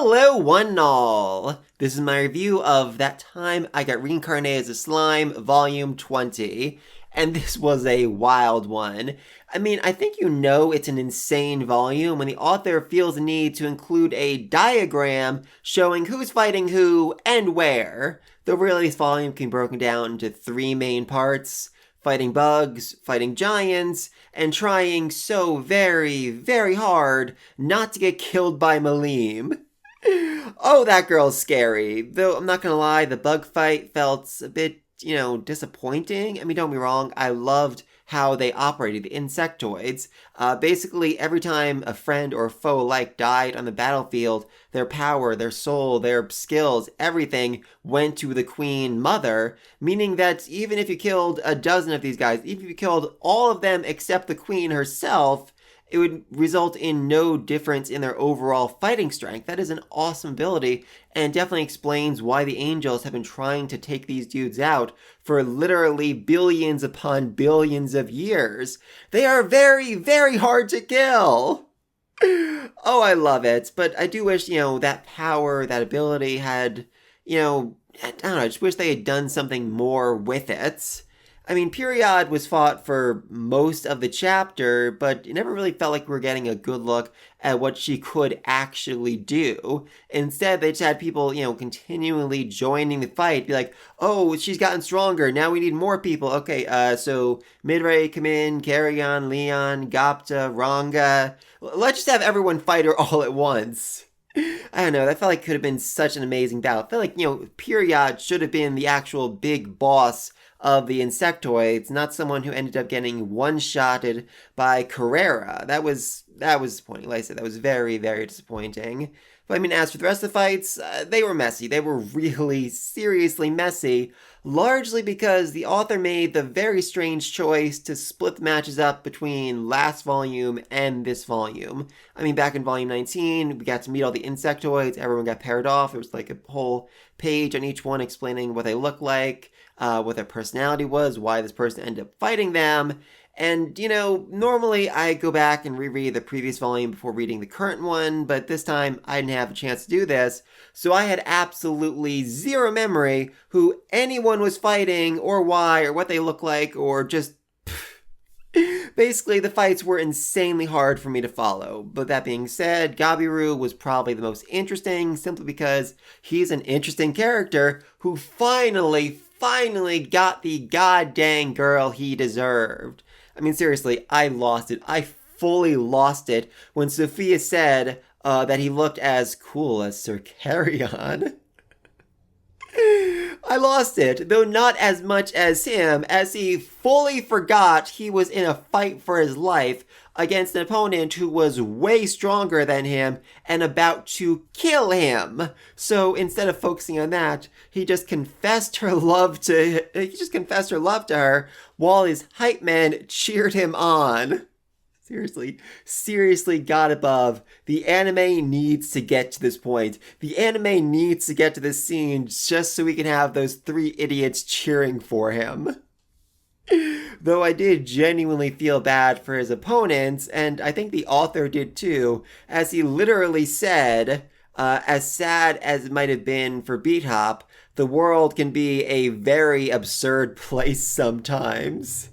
Hello, one and all! This is my review of That Time I Got Reincarnated as a Slime, Volume 20, and this was a wild one. I mean, I think you know it's an insane volume when the author feels the need to include a diagram showing who's fighting who and where. Though really this volume can be broken down into three main parts: fighting bugs, fighting giants, and trying so very, very hard not to get killed by Milim. Oh, that girl's scary. Though I'm not gonna lie, the bug fight felt a bit, disappointing. I mean, don't be wrong, I loved how they operated, the insectoids. Basically, every time a friend or foe alike died on the battlefield, their power, their soul, their skills, everything went to the Queen Mother, meaning that even if you killed a dozen of these guys, even if you killed all of them except the Queen herself, it would result in no difference in their overall fighting strength. That is an awesome ability, and definitely explains why the Angels have been trying to take these dudes out for literally billions upon billions of years. They are very, very hard to kill! Oh, I love it, but I do wish, that power, that ability had, I don't know, I just wish they had done something more with it. I mean, Period was fought for most of the chapter, but it never really felt like we were getting a good look at what she could actually do. Instead, they just had people, continually joining the fight, be like, oh, she's gotten stronger, now we need more people. Okay, so Midray, come in, Carrion, Leon, Gapta, Ranga. Let's just have everyone fight her all at once. I don't know, that felt like it could have been such an amazing battle. I felt like, Period should have been the actual big boss of the insectoids, not someone who ended up getting one-shotted by Carrera. That was disappointing. Like I said, that was very, very disappointing. But I mean, as for the rest of the fights, they were messy. They were really seriously messy, largely because the author made the very strange choice to split the matches up between last volume and this volume. I mean, back in volume 19, we got to meet all the insectoids, everyone got paired off. There was like a whole page on each one explaining what they look like, what their personality was, why this person ended up fighting them. And, normally I go back and reread the previous volume before reading the current one, but this time I didn't have a chance to do this, so I had absolutely zero memory who anyone was fighting, or why, or what they look like, or just... Basically, the fights were insanely hard for me to follow. But that being said, Gabiru was probably the most interesting, simply because he's an interesting character who finally got the goddamn girl he deserved. I mean, seriously, I lost it. I fully lost it when Sophia said that he looked as cool as Sir Carrion. I lost it, though not as much as him, as he fully forgot he was in a fight for his life against an opponent who was way stronger than him and about to kill him. So instead of focusing on that, he just confessed her love to her while his hype man cheered him on. Seriously got above. The anime needs to get to this point. The anime needs to get to this scene just so we can have those three idiots cheering for him. Though I did genuinely feel bad for his opponents, and I think the author did too, as he literally said, as sad as it might have been for Beat Hop, the world can be a very absurd place sometimes.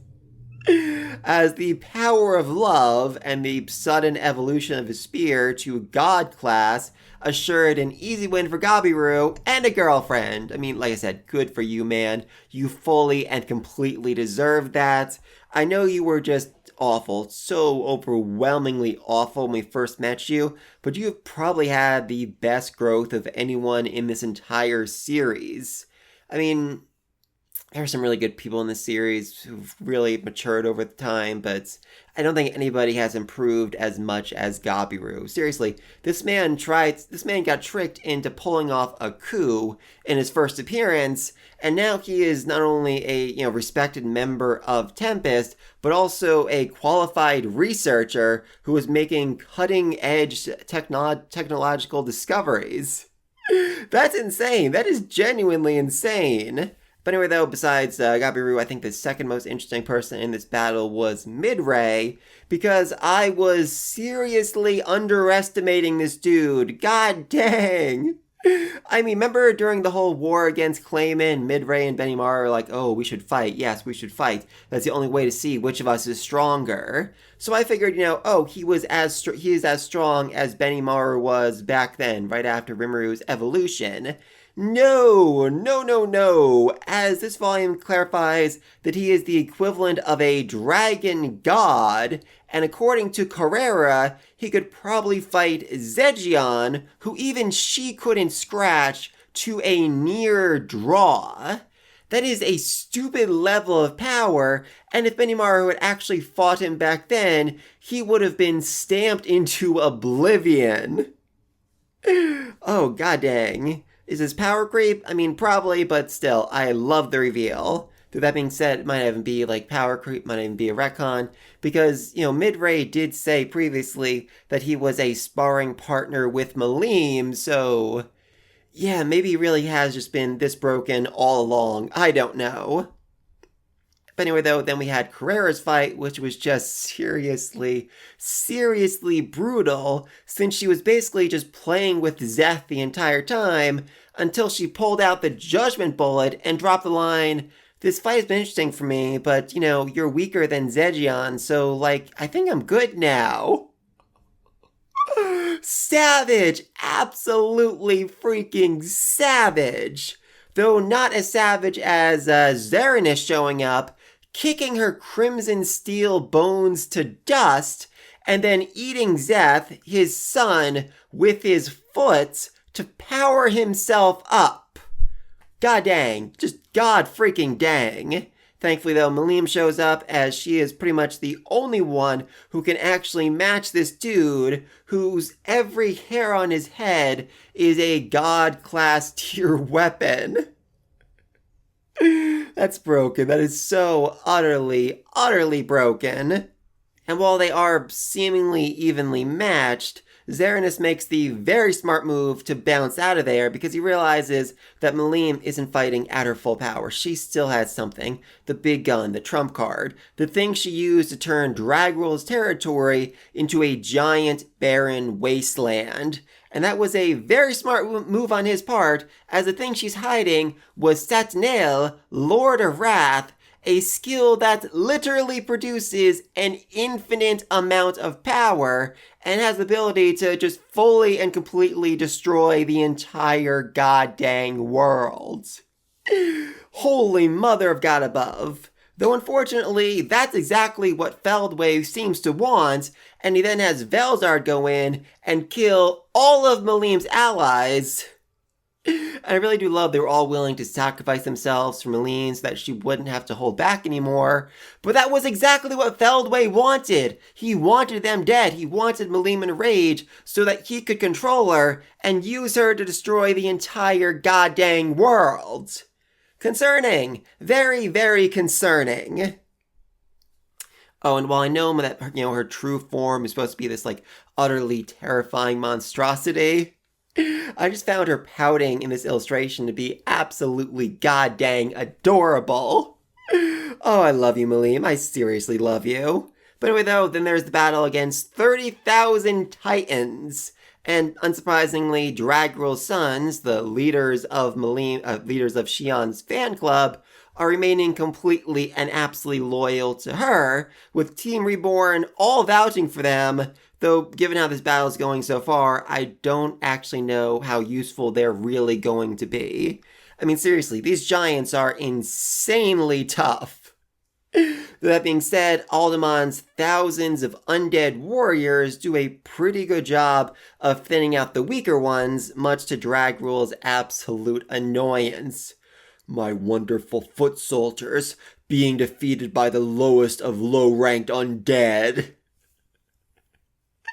As the power of love and the sudden evolution of his spear to God class assured an easy win for Gabiru and a girlfriend. I mean, like I said, good for you, man. You fully and completely deserved that. I know you were just awful, so overwhelmingly awful when we first met you, but you've probably had the best growth of anyone in this entire series. I mean, there are some really good people in this series who've really matured over the time, but I don't think anybody has improved as much as Gabiru. Seriously, this man got tricked into pulling off a coup in his first appearance, and now he is not only a respected member of Tempest, but also a qualified researcher who is making cutting-edge technological discoveries. That's insane. That is genuinely insane. But anyway, though, besides Gabiru, I think the second most interesting person in this battle was Midray, because I was seriously underestimating this dude. God dang! I mean, remember during the whole war against Clayman, Midray and Benimaru were like, oh, we should fight. Yes, we should fight. That's the only way to see which of us is stronger. So I figured, oh, he is as strong as Benimaru was back then, right after Rimuru's evolution. No, no, no, no, as this volume clarifies that he is the equivalent of a dragon god, and according to Carrera, he could probably fight Zejion, who even she couldn't scratch, to a near draw. That is a stupid level of power, and if Benimaru had actually fought him back then, he would have been stamped into oblivion. Oh, god dang. Is this power creep? I mean, probably, but still, I love the reveal. Though that being said, it might even be like power creep, might even be a retcon, because, Midray did say previously that he was a sparring partner with Milim, so yeah, maybe he really has just been this broken all along. I don't know. But anyway, though, then we had Carrera's fight, which was just seriously, seriously brutal, since she was basically just playing with Zeth the entire time, until she pulled out the Judgment Bullet and dropped the line, this fight has been interesting for me, but, you're weaker than Zejion, so, I think I'm good now. Savage! Absolutely freaking savage! Though not as savage as Zerinus showing up, kicking her crimson steel bones to dust, and then eating Zeth, his son, with his foot to power himself up. God dang. Just god freaking dang. Thankfully, though, Milim shows up, as she is pretty much the only one who can actually match this dude, whose every hair on his head is a god-class tier weapon. That's broken. That is so utterly, utterly broken. And while they are seemingly evenly matched, Zerinus makes the very smart move to bounce out of there because he realizes that Milim isn't fighting at her full power. She still has something. The big gun, the trump card, the thing she used to turn Dragrul's territory into a giant barren wasteland. And that was a very smart move on his part, as the thing she's hiding was Satnel, Lord of Wrath, a skill that literally produces an infinite amount of power and has the ability to just fully and completely destroy the entire goddamn world. Holy mother of God above. Though unfortunately, that's exactly what Feldwave seems to want, and he then has Velzard go in and kill all of Milim's allies. And I really do love they were all willing to sacrifice themselves for Milim so that she wouldn't have to hold back anymore. But that was exactly what Feldway wanted. He wanted them dead. He wanted Milim in rage so that he could control her and use her to destroy the entire goddamn world. Concerning. Very, very concerning. Oh, and while I know that, her true form is supposed to be this, utterly terrifying monstrosity, I just found her pouting in this illustration to be absolutely goddamn adorable. Oh, I love you, Milim. I seriously love you. But anyway, though, then there's the battle against 30,000 Titans. And unsurprisingly, Dragrul's sons, the leaders of Shion's fan club, are remaining completely and absolutely loyal to her, with Team Reborn all vouching for them. Though, given how this battle is going so far, I don't actually know how useful they're really going to be. I mean, seriously, these giants are insanely tough. That being said, Aldemon's thousands of undead warriors do a pretty good job of thinning out the weaker ones, much to Dragrul's absolute annoyance. My wonderful foot soldiers being defeated by the lowest of low-ranked undead.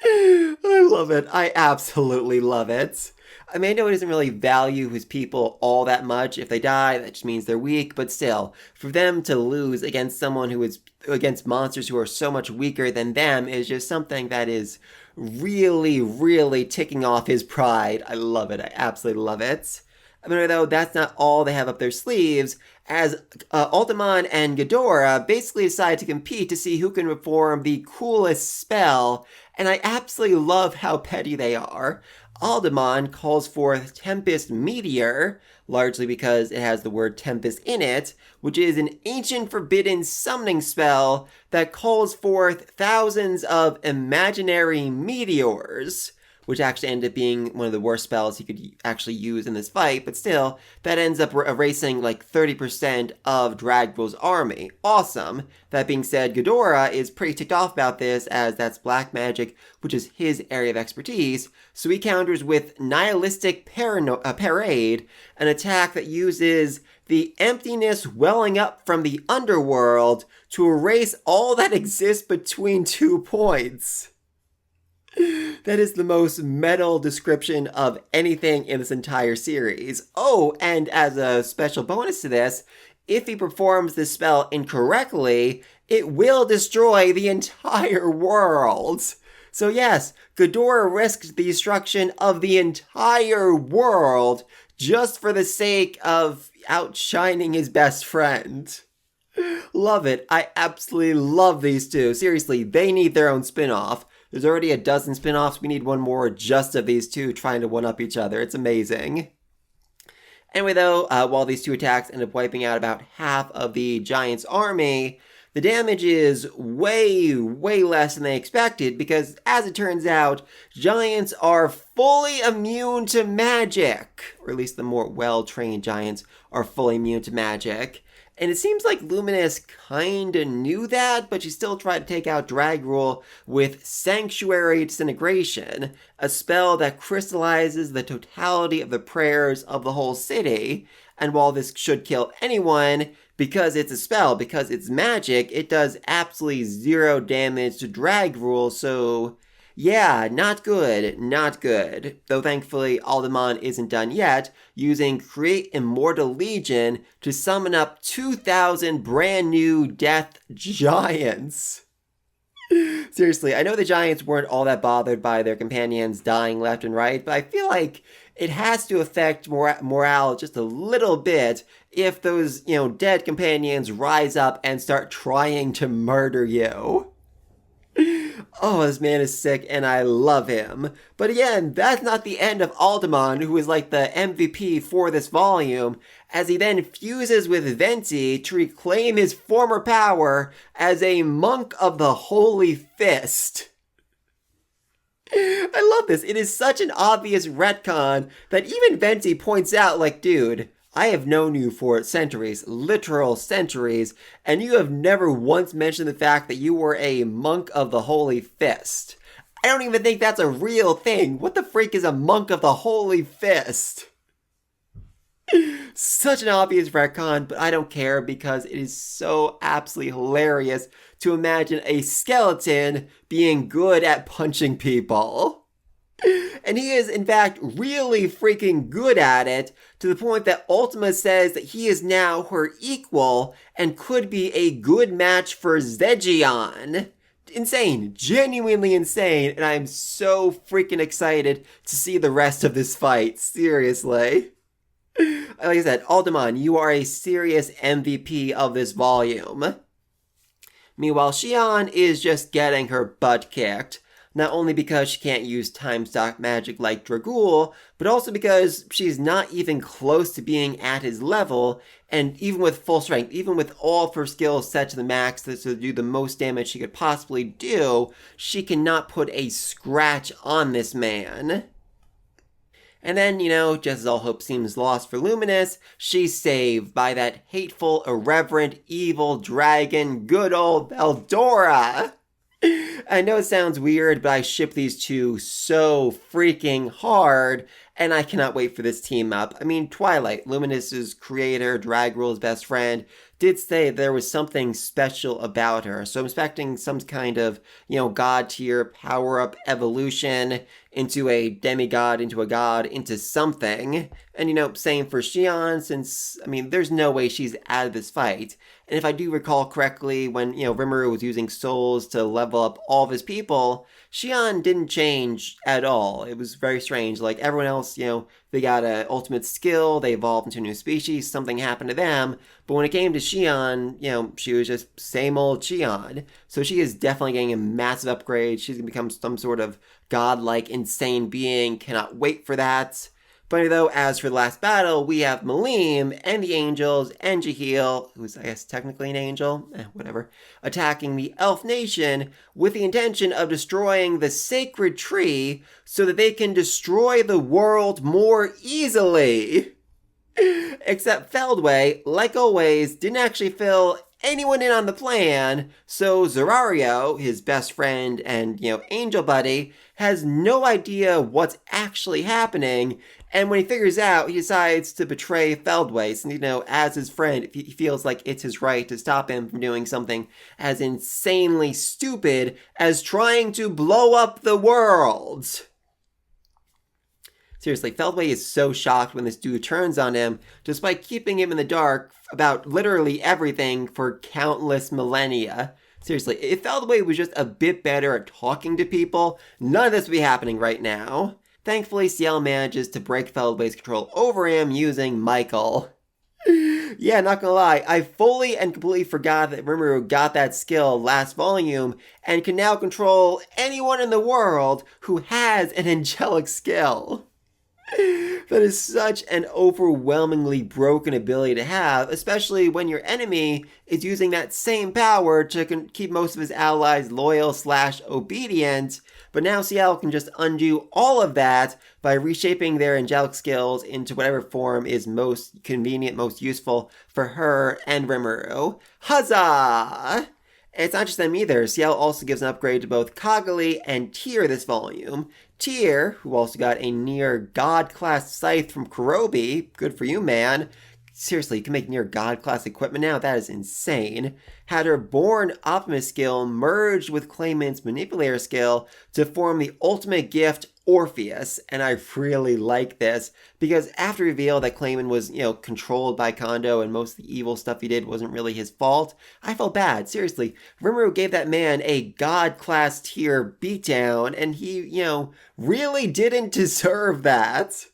I love it. I absolutely love it. I mean, I know he doesn't really value his people all that much. If they die, that just means they're weak. But still, for them to lose against someone who is against monsters who are so much weaker than them is just something that is really, really ticking off his pride. I love it. I absolutely love it. I mean, though, that's not all they have up their sleeves, as Altamon and Ghidorah basically decide to compete to see who can perform the coolest spell, and I absolutely love how petty they are. Aldemon calls forth Tempest Meteor, largely because it has the word Tempest in it, which is an ancient forbidden summoning spell that calls forth thousands of imaginary meteors, which actually ended up being one of the worst spells he could actually use in this fight, but still, that ends up erasing like 30% of Dragul's army. Awesome. That being said, Ghidorah is pretty ticked off about this, as that's black magic, which is his area of expertise, so he counters with Nihilistic Parade, an attack that uses the emptiness welling up from the underworld to erase all that exists between 2 points. That is the most metal description of anything in this entire series. Oh, and as a special bonus to this, if he performs this spell incorrectly, it will destroy the entire world. So yes, Ghidorah risked the destruction of the entire world just for the sake of outshining his best friend. Love it. I absolutely love these two. Seriously, they need their own spin-off. There's already a dozen spin-offs. We need one more just of these two trying to one-up each other. It's amazing. Anyway, though, while these two attacks end up wiping out about half of the Giants' army, the damage is way, way less than they expected because, as it turns out, Giants are fully immune to magic. Or at least the more well-trained Giants are fully immune to magic. And it seems like Luminous kinda knew that, but she still tried to take out Dragul with Sanctuary Disintegration, a spell that crystallizes the totality of the prayers of the whole city. And while this should kill anyone, because it's a spell, because it's magic, it does absolutely 0 damage to Dragul, so yeah, not good, not good. Though thankfully, Aldemon isn't done yet, using Create Immortal Legion to summon up 2,000 brand new Death Giants. Seriously, I know the Giants weren't all that bothered by their companions dying left and right, but I feel like it has to affect morale just a little bit if those, dead companions rise up and start trying to murder you. Oh, this man is sick, and I love him. But again, that's not the end of Aldemon, who is like the MVP for this volume, as he then fuses with Venti to reclaim his former power as a monk of the Holy Fist. I love this. It is such an obvious retcon that even Venti points out, like, dude, I have known you for centuries, literal centuries, and you have never once mentioned the fact that you were a monk of the Holy Fist. I don't even think that's a real thing. What the freak is a monk of the Holy Fist? Such an obvious retcon, but I don't care because it is so absolutely hilarious to imagine a skeleton being good at punching people. And he is, in fact, really freaking good at it, to the point that Ultima says that he is now her equal and could be a good match for Zegion. Insane. Genuinely insane. And I'm so freaking excited to see the rest of this fight. Seriously. Like I said, Aldemon, you are a serious MVP of this volume. Meanwhile, Shion is just getting her butt kicked. Not only because she can't use time stock magic like Dragul, but also because she's not even close to being at his level, and even with full strength, even with all of her skills set to the max to do the most damage she could possibly do, she cannot put a scratch on this man. And then, just as all hope seems lost for Luminous, she's saved by that hateful, irreverent, evil dragon, good old Eldora. I know it sounds weird, but I ship these two so freaking hard, and I cannot wait for this team up. I mean, Twilight, Luminous's creator, Dragul's best friend, did say there was something special about her. So I'm expecting some kind of, god tier power-up evolution into a demigod, into a god, into something. And, same for Shion, since, there's no way she's out of this fight. And if I do recall correctly, when, Rimuru was using souls to level up all of his people, Shion didn't change at all. It was very strange. Like everyone else, they got an ultimate skill, they evolved into a new species, something happened to them. But when it came to Shion, she was just same old Shion. So she is definitely getting a massive upgrade. She's going to become some sort of godlike, insane being. Cannot wait for that. Funny though, as for the last battle, we have Milim and the angels and Jahil, who's I guess technically an angel, whatever, attacking the elf nation with the intention of destroying the sacred tree so that they can destroy the world more easily. Except Feldway, like always, didn't actually fill anyone in on the plan, so Zerario, his best friend and, angel buddy, has no idea what's actually happening, and when he figures out, he decides to betray Feldway, since, as his friend, he feels like it's his right to stop him from doing something as insanely stupid as trying to blow up the world. Seriously, Feldway is so shocked when this dude turns on him, despite keeping him in the dark about literally everything for countless millennia. Seriously, if Feldway was just a bit better at talking to people, none of this would be happening right now. Thankfully, Ciel manages to break Feldway's control over him using Michael. Yeah, not gonna lie, I fully and completely forgot that Rimuru got that skill last volume and can now control anyone in the world who has an angelic skill. That is such an overwhelmingly broken ability to have, especially when your enemy is using that same power to keep most of his allies loyal/obedient, but now Ciel can just undo all of that by reshaping their angelic skills into whatever form is most convenient, most useful for her and Rimuru. Huzzah! It's not just them either. Ciel also gives an upgrade to both Kagali and Tyr this volume. Tyr, who also got a near god-class scythe from Kurobi, good for you, man. Seriously, you can make near god-class equipment now? That is insane. Had her Born Optimus skill merged with Clayman's Manipulator skill to form the ultimate gift, Orpheus, and I really like this because after reveal that Clayman was, controlled by Kondo and most of the evil stuff he did wasn't really his fault, I felt bad. Seriously, Rimuru gave that man a god-class tier beatdown and he, really didn't deserve that.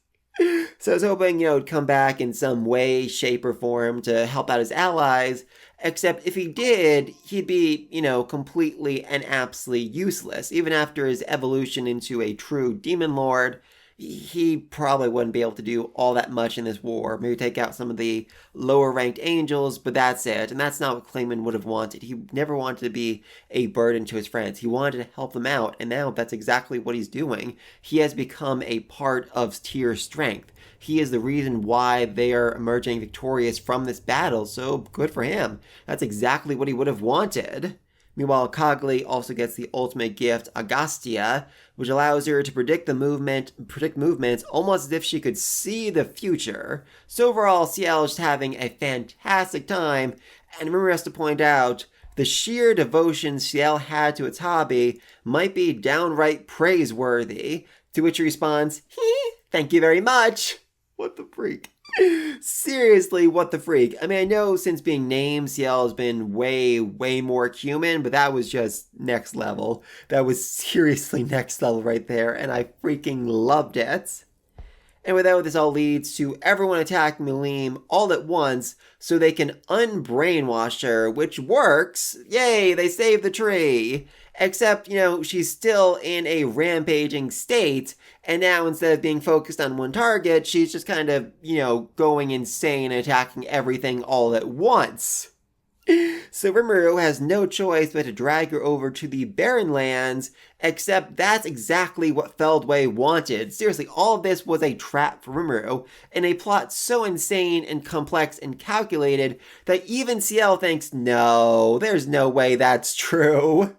So I was hoping, he'd come back in some way, shape, or form to help out his allies, except if he did, he'd be, completely and absolutely useless. Even after his evolution into a true demon lord, he probably wouldn't be able to do all that much in this war. Maybe take out some of the lower ranked angels, but that's it. And that's not what Clayman would have wanted. He never wanted to be a burden to his friends. He wanted to help them out, and now that's exactly what he's doing. He has become a part of Tyr's strength. He is the reason why they are emerging victorious from this battle, so good for him. That's exactly what he would have wanted. Meanwhile, Kagli also gets the ultimate gift, Agastya, which allows her to predict movements almost as if she could see the future. So overall, Ciel is just having a fantastic time, and Rimuru has to point out, the sheer devotion Ciel had to its hobby might be downright praiseworthy, to which he responds, thank you very much. What the freak? Seriously, what the freak? I mean, I know since being named, Ciel has been way, way more human, but that was just next level. That was seriously next level right there, and I freaking loved it. And with that, this all leads to everyone attacking Milim all at once so they can unbrainwash her, which works. Yay, they saved the tree. Except, she's still in a rampaging state, and now instead of being focused on one target, she's just kind of, going insane and attacking everything all at once. So Rimuru has no choice but to drag her over to the Barren Lands, except that's exactly what Feldway wanted. Seriously, all of this was a trap for Rimuru, and a plot so insane and complex and calculated that even Ciel thinks, no, there's no way that's true.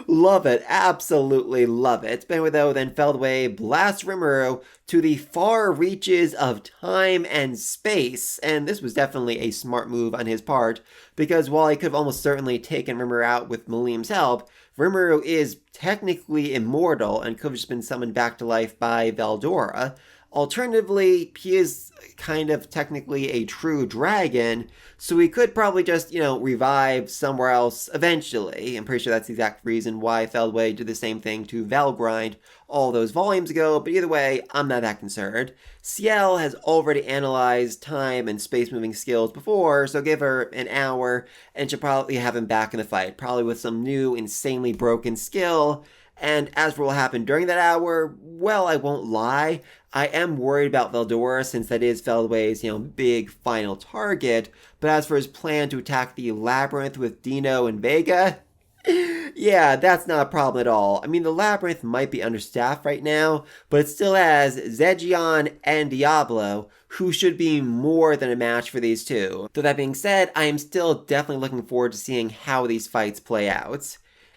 Love it. Absolutely love it. But anyway, though, then Feldway blasts Rimuru to the far reaches of time and space. And this was definitely a smart move on his part, because while he could have almost certainly taken Rimuru out with Milim's help, Rimuru is technically immortal and could have just been summoned back to life by Veldora. Alternatively, he is kind of technically a true dragon, so we could probably just, revive somewhere else eventually. I'm pretty sure that's the exact reason why Feldway did the same thing to Valgrind all those volumes ago, but either way, I'm not that concerned. Ciel has already analyzed time and space moving skills before, so give her an hour and she'll probably have him back in the fight, probably with some new, insanely broken skill. And as for what will happen during that hour, well, I won't lie. I am worried about Veldora since that is Feldway's, big final target. But as for his plan to attack the Labyrinth with Dino and Vega, yeah, that's not a problem at all. I mean, the Labyrinth might be understaffed right now, but it still has Zegion and Diablo, who should be more than a match for these two. Though that being said, I am still definitely looking forward to seeing how these fights play out.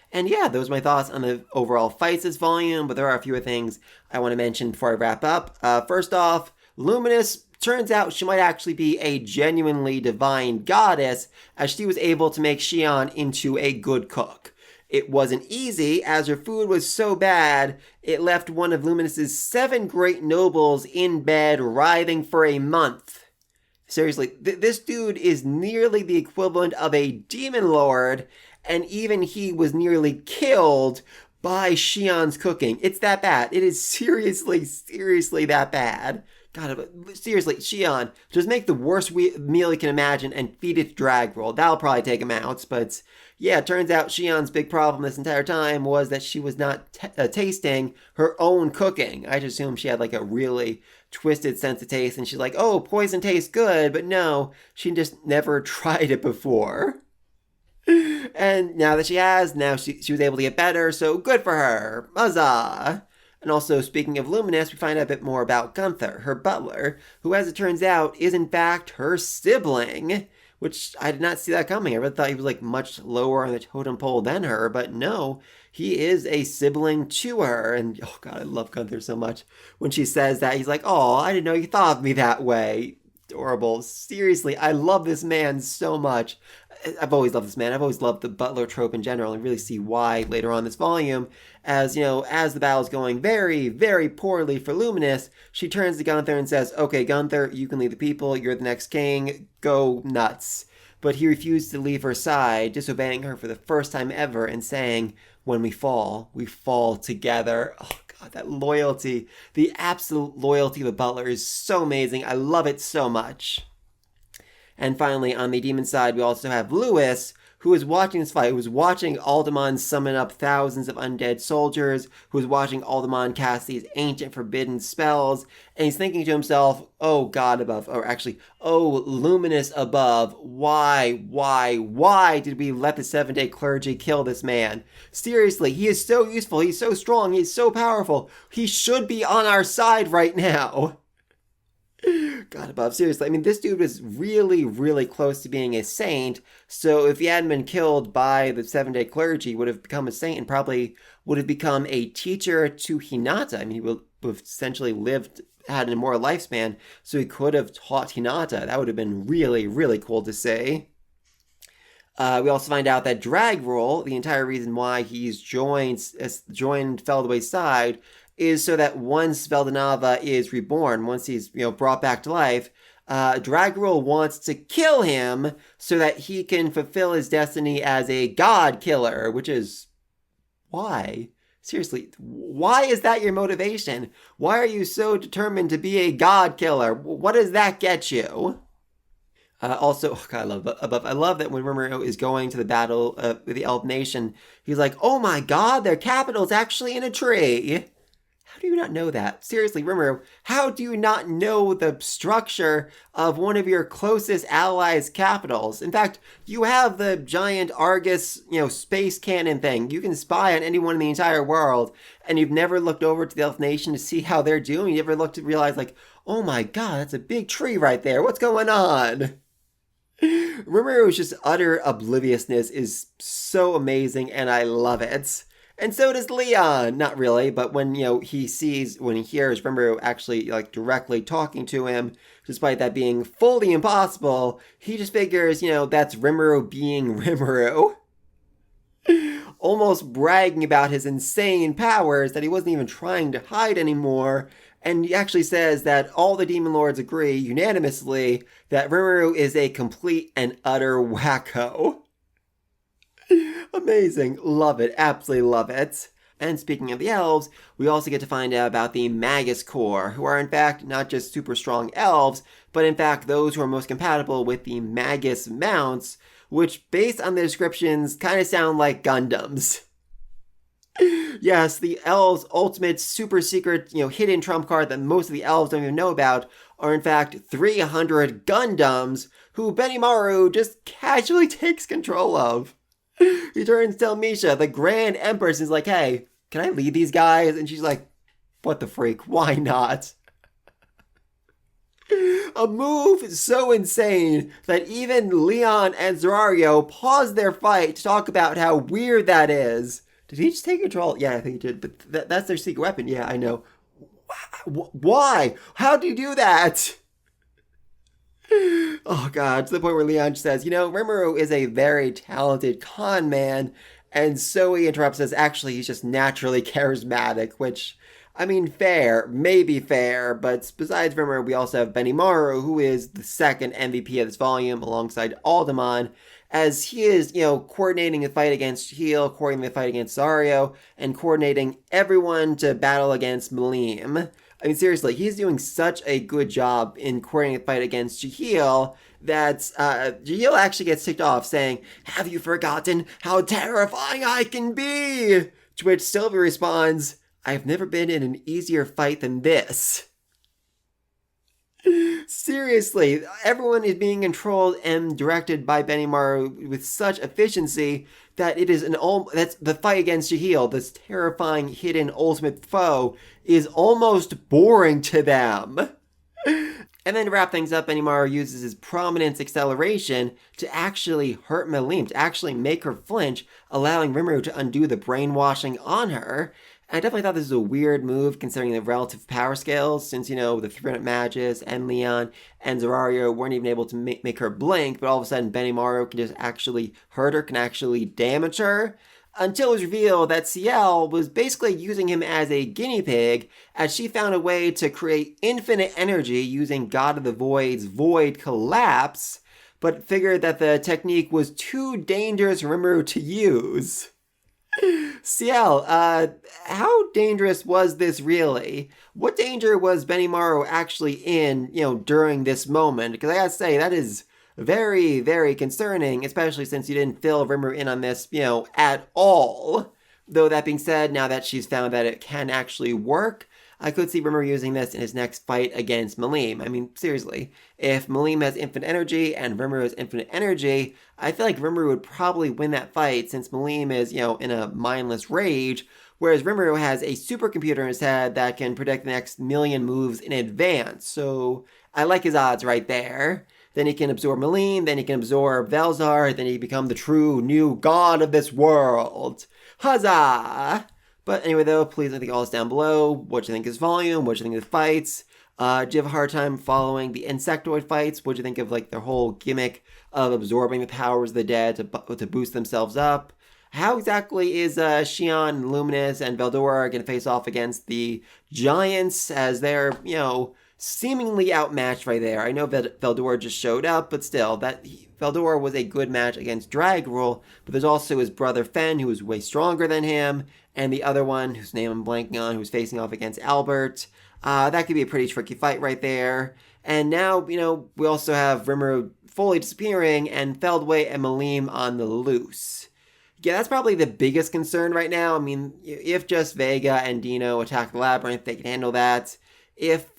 And yeah, those are my thoughts on the overall fights this volume, but there are a few things I want to mention before I wrap up. First off, Luminous, turns out she might actually be a genuinely divine goddess, as she was able to make Shion into a good cook. It wasn't easy, as her food was so bad, it left one of Luminous's 7 great nobles in bed writhing for a month. Seriously, this dude is nearly the equivalent of a demon lord, and even he was nearly killed by Shion's cooking. It's that bad. It is seriously that bad. God, seriously, Shion, just make the worst meal you can imagine and feed it to Dragroll. That'll probably take him out, but yeah, it turns out Shion's big problem this entire time was that she was not tasting her own cooking. I just assumed she had like a really twisted sense of taste, and she's like, oh, poison tastes good, but no, she just never tried it before. And now that she has, she was able to get better, so good for her. Huzzah! And also, speaking of Luminous, we find out a bit more about Gunther, her butler, who, as it turns out, is in fact her sibling, which I did not see that coming. I really thought he was like much lower on the totem pole than her, but no, he is a sibling to her. And oh god, I love Gunther so much. When she says that, he's like, oh, I didn't know you thought of me that way. Adorable. Seriously, I love this man so much. I've always loved this man. I've always loved the butler trope in general, and really see why later on this volume. As the battle's going very, very poorly for Luminous, she turns to Gunther and says, okay, Gunther, you can lead the people. You're the next king. Go nuts. But he refused to leave her side, disobeying her for the first time ever and saying, when we fall together. Oh, God, that loyalty, the absolute loyalty of a butler is so amazing. I love it so much. And finally, on the demon side, we also have Lewis, who is watching this fight, who was watching Alderman summon up thousands of undead soldiers, who is watching Alderman cast these ancient forbidden spells, and he's thinking to himself, oh God above, or actually, oh Luminous above, why did we let the 7-day clergy kill this man? Seriously, he is so useful, he's so strong, he's so powerful, he should be on our side right now. God above, seriously. I mean, this dude was really, really close to being a saint, so if he hadn't been killed by the 7-day clergy, he would have become a saint and probably would have become a teacher to Hinata. I mean, he would have essentially had an immortal lifespan, so he could have taught Hinata. That would have been really, really cool to see. We also find out that Dragroll, the entire reason why he's joined Feldway's side, is so that once Veldanava is reborn, once he's brought back to life, Dragroll wants to kill him so that he can fulfill his destiny as a god killer, which is why? Seriously, why is that your motivation? Why are you so determined to be a god killer? What does that get you? Also, oh God, I love that when Rimuru is going to the battle with the Elf Nation, he's like, oh my God, their capital is actually in a tree. How do you not know that? Seriously, Rimuru, how do you not know the structure of one of your closest allies' capitals? In fact, you have the giant Argus, space cannon thing. You can spy on anyone in the entire world, and you've never looked over to the Elf Nation to see how they're doing. You never looked to realize, like, oh my God, that's a big tree right there. What's going on? Rimuru's just utter obliviousness is so amazing, and I love it. And so does Leon. Not really, but when he hears Rimuru actually directly talking to him, despite that being fully impossible, he just figures, that's Rimuru being Rimuru. Almost bragging about his insane powers that he wasn't even trying to hide anymore. And he actually says that all the Demon Lords agree unanimously that Rimuru is a complete and utter wacko. Amazing. Love it. Absolutely love it. And speaking of the elves, we also get to find out about the Magus Corps, who are in fact not just super strong elves, but in fact those who are most compatible with the Magus mounts, which based on the descriptions kind of sound like Gundams. Yes, the elves' ultimate super secret, hidden trump card that most of the elves don't even know about are in fact 300 Gundams who Benimaru just casually takes control of. He turns to Misha, the Grand Empress, and is like, hey, can I lead these guys? And she's like, what the freak? Why not? A move so insane that even Leon and Zerario pause their fight to talk about how weird that is. Did he just take control? Yeah, I think he did. But that's their secret weapon. Yeah, I know. Why? How do you do that? Oh, God. To the point where Leon says, Rimuru is a very talented con man. And Zoe interrupts us. Actually, he's just naturally charismatic, which, I mean, fair. Maybe fair. But besides Rimuru, we also have Benimaru, who is the second MVP of this volume alongside Alderman, as he is, coordinating the fight against Heel, coordinating the fight against Zario, and coordinating everyone to battle against Milim. I mean, seriously, he's doing such a good job in coordinating the fight against Jahil that Jahil actually gets ticked off, saying, have you forgotten how terrifying I can be? To which Sylvie responds, I've never been in an easier fight than this. Seriously, everyone is being controlled and directed by Benimaru with such efficiency that it is that's the fight against Jahil, this terrifying hidden ultimate foe, is almost boring to them. And then to wrap things up, Benimaru uses his prominence acceleration to actually hurt Milim, to actually make her flinch, allowing Rimuru to undo the brainwashing on her. I definitely thought this was a weird move considering the relative power scales, since, the 300 Magus and Leon and Zerario weren't even able to make her blink, but all of a sudden Benimaru can just actually hurt her, can actually damage her. Until it was revealed that Ciel was basically using him as a guinea pig, as she found a way to create infinite energy using God of the Void's Void Collapse, but figured that the technique was too dangerous for Rimuru to use. Ciel, how dangerous was this really? What danger was Benimaru actually in, during this moment? Because I gotta say, that is very, very concerning, especially since you didn't fill Rimuru in on this, at all. Though that being said, now that she's found that it can actually work, I could see Rimuru using this in his next fight against Milim. I mean, seriously, if Milim has infinite energy and Rimuru has infinite energy, I feel like Rimuru would probably win that fight since Milim is, in a mindless rage, whereas Rimuru has a supercomputer in his head that can predict the next million moves in advance. So I like his odds right there. Then he can absorb Milim, then he can absorb Velzar, then he become the true new god of this world. Huzzah! But anyway, though, please leave all this down below. What do you think of this volume? What do you think of the fights? Do you have a hard time following the insectoid fights? What do you think of their whole gimmick of absorbing the powers of the dead to boost themselves up? How exactly is Shion, Luminous, and Veldora going to face off against the giants as they're, seemingly outmatched right there? I know that Veldora just showed up, but still, Veldora was a good match against Dragrel, but there's also his brother Fen, who is way stronger than him, and the other one, whose name I'm blanking on, who's facing off against Albert. That could be a pretty tricky fight right there. And now, we also have Rimuru fully disappearing and Feldway and Milim on the loose. Yeah, that's probably the biggest concern right now. I mean, if just Vega and Dino attack the Labyrinth, they can handle that. If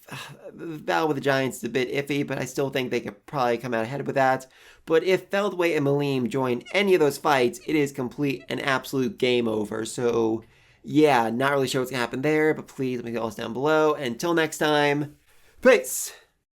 the battle with the Giants is a bit iffy, but I still think they could probably come out ahead with that. But if Feldway and Milim join any of those fights, it is complete and absolute game over. So, yeah, not really sure what's going to happen there, but please let me know all this down below. And until next time, peace!